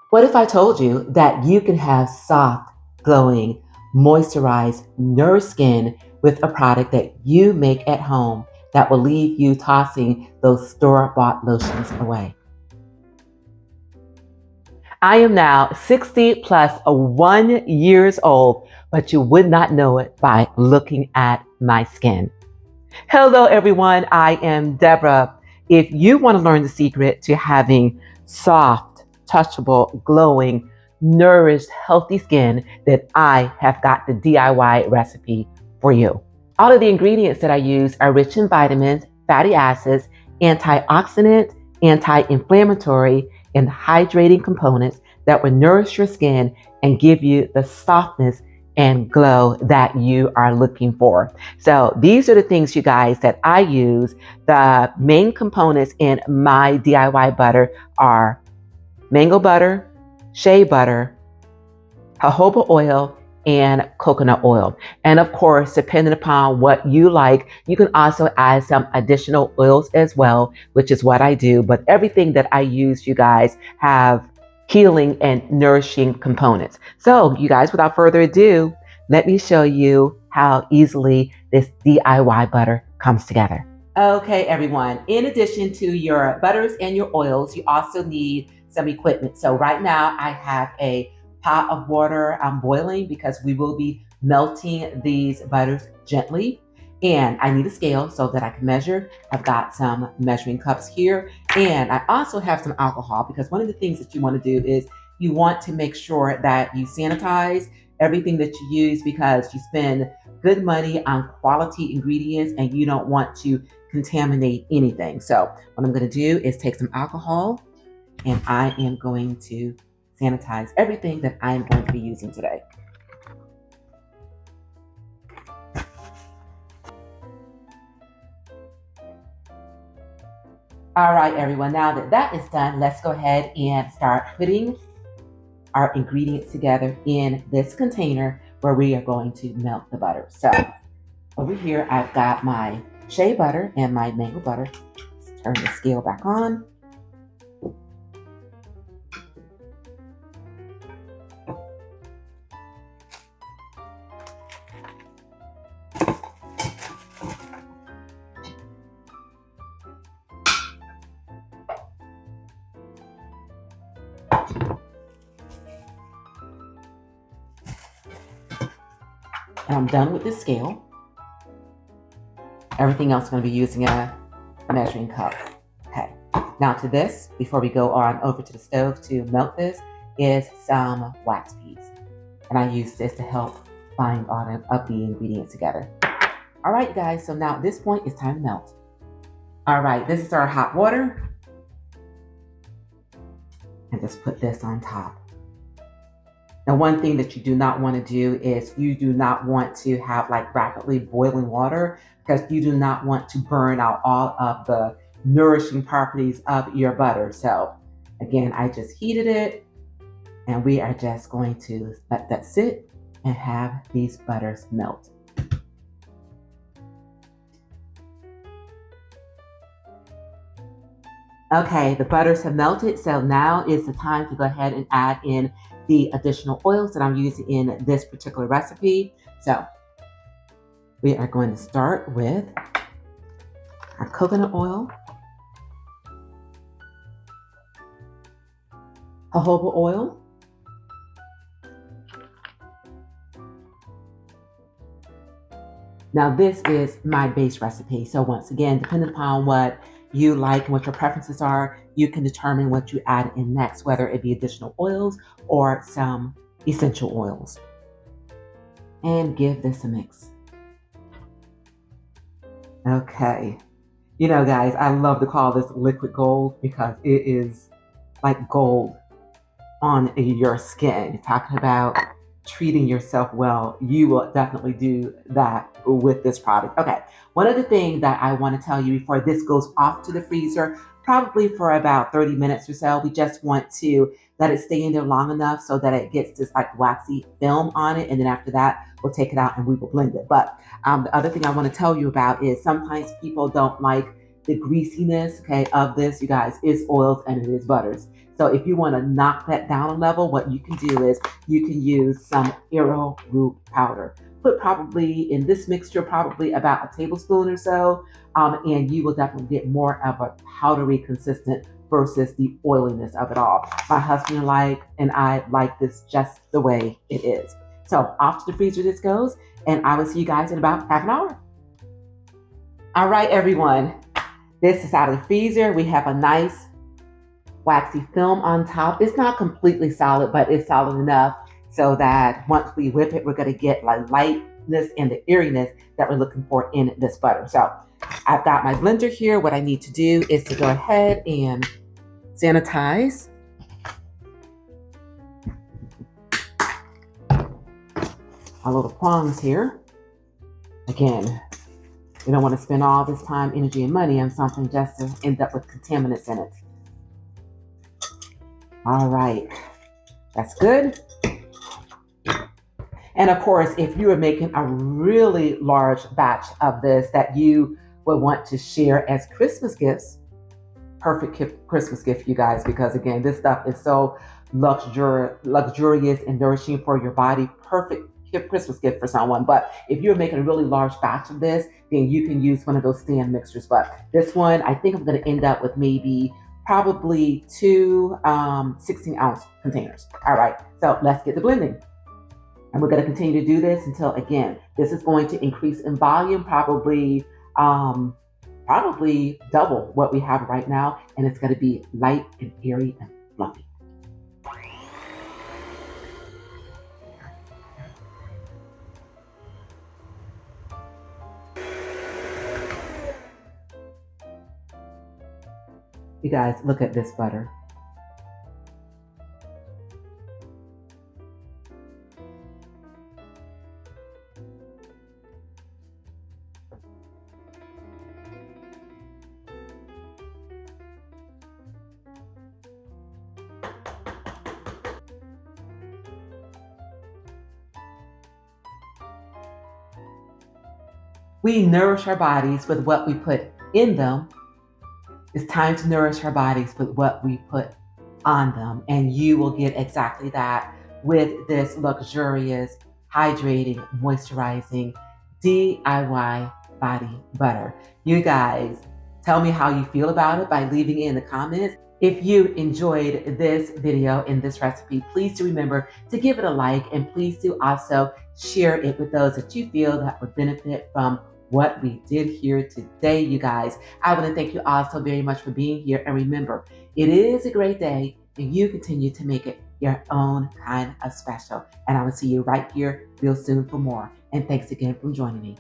What if I told you that you can have soft, glowing, moisturized, nourished skin with a product that you make at home that will leave you tossing those store-bought lotions away? I am now 60 plus 1 years old, but you would not know it by looking at my skin. Hello, everyone. I am Deborah. If you want to learn the secret to having soft, touchable, glowing, nourished, healthy skin, then I have got the DIY recipe for you. All of the ingredients that I use are rich in vitamins, fatty acids, antioxidant, anti-inflammatory, and hydrating components that will nourish your skin and give you the softness and glow that you are looking for. So these are the things, you guys, that I use. The main components in my DIY butter are mango butter, shea butter, jojoba oil, and coconut oil. And of course, depending upon what you like, you can also add some additional oils as well, which is what I do. But everything that I use, you guys, have healing and nourishing components. So you guys, without further ado, let me show you how easily this DIY butter comes together. Okay, everyone. In addition to your butters and your oils, you also need some equipment. So right now I have a pot of water I'm boiling because we will be melting these butters gently. And I need a scale so that I can measure. I've got some measuring cups here. And I also have some alcohol because one of the things that you want to do is you want to make sure that you sanitize everything that you use because you spend good money on quality ingredients and you don't want to contaminate anything. So what I'm going to do is take some alcohol and I am going to sanitize everything that I'm going to be using today. All right, everyone, now that that is done, let's go ahead and start putting our ingredients together in this container where we are going to melt the butter. So over here, I've got my shea butter and my mango butter. Let's turn the scale back on. And I'm done with this scale. Everything else I'm going to be using a measuring cup. Okay. Now to this, before we go on over to the stove to melt this, is some wax beads. And I use this to help bind all of the ingredients together. All right, guys, so now at this point, it's time to melt. All right, this is our hot water. And just put this on top. Now, one thing that you do not want to do is you do not want to have like rapidly boiling water because you do not want to burn out all of the nourishing properties of your butter. So again, I just heated it and we are just going to let that sit and have these butters melt. Okay, the butters have melted, so now is the time to go ahead and add in the additional oils that I'm using in this particular recipe. So we are going to start with our coconut oil, jojoba oil, now this is my base recipe. So once again, depending upon what you like and what your preferences are, you can determine what you add in next, whether it be additional oils or some essential oils. And give this a mix. Okay. You know, guys, I love to call this liquid gold because it is like gold on your skin. You're talking about treating yourself well, you will definitely do that with this product. Okay, one other thing that I want to tell you before this goes off to the freezer, probably for about 30 minutes or so, we just want to let it stay in there long enough so that it gets this like waxy film on it. And then after that, we'll take it out and we will blend it. But the other thing I want to tell you about is sometimes people don't like the greasiness, okay, of this, you guys, is oils and it is butters. So if you want to knock that down a level, what you can do is you can use some arrowroot powder. Put probably in this mixture, probably about a tablespoon or so, and you will definitely get more of a powdery consistent versus the oiliness of it all. My husband and I like this just the way it is. So off to the freezer this goes, and I will see you guys in about half an hour. All right, everyone. This is out of the freezer. We have a nice waxy film on top. It's not completely solid, but it's solid enough so that once we whip it, we're going to get like lightness and the eeriness that we're looking for in this butter. So I've got my blender here. What I need to do is to go ahead and sanitize our little prongs here. Again, we don't want to spend all this time, energy, and money on something just to end up with contaminants in it. All right, that's good. And of course, if you are making a really large batch of this that you would want to share as Christmas gifts, perfect Christmas gift, you guys, because again, this stuff is so luxurious and nourishing for your body. Perfect Christmas gift for someone. But if you're making a really large batch of this, then you can use one of those stand mixers. But this one, I think I'm going to end up with probably two 16-ounce containers. All right, so let's get the blending. And we're going to continue to do this until, again, this is going to increase in volume, probably double what we have right now. And it's going to be light and airy and fluffy. You guys, look at this butter. We nourish our bodies with what we put in them. It's time to nourish our bodies with what we put on them. And you will get exactly that with this luxurious, hydrating, moisturizing, DIY body butter. You guys, tell me how you feel about it by leaving it in the comments. If you enjoyed this video and this recipe, please do remember to give it a like, and please do also share it with those that you feel that would benefit from what we did here today, you guys. I want to thank you all so very much for being here. And remember, it is a great day, and you continue to make it your own kind of special. And I will see you right here real soon for more. And thanks again for joining me.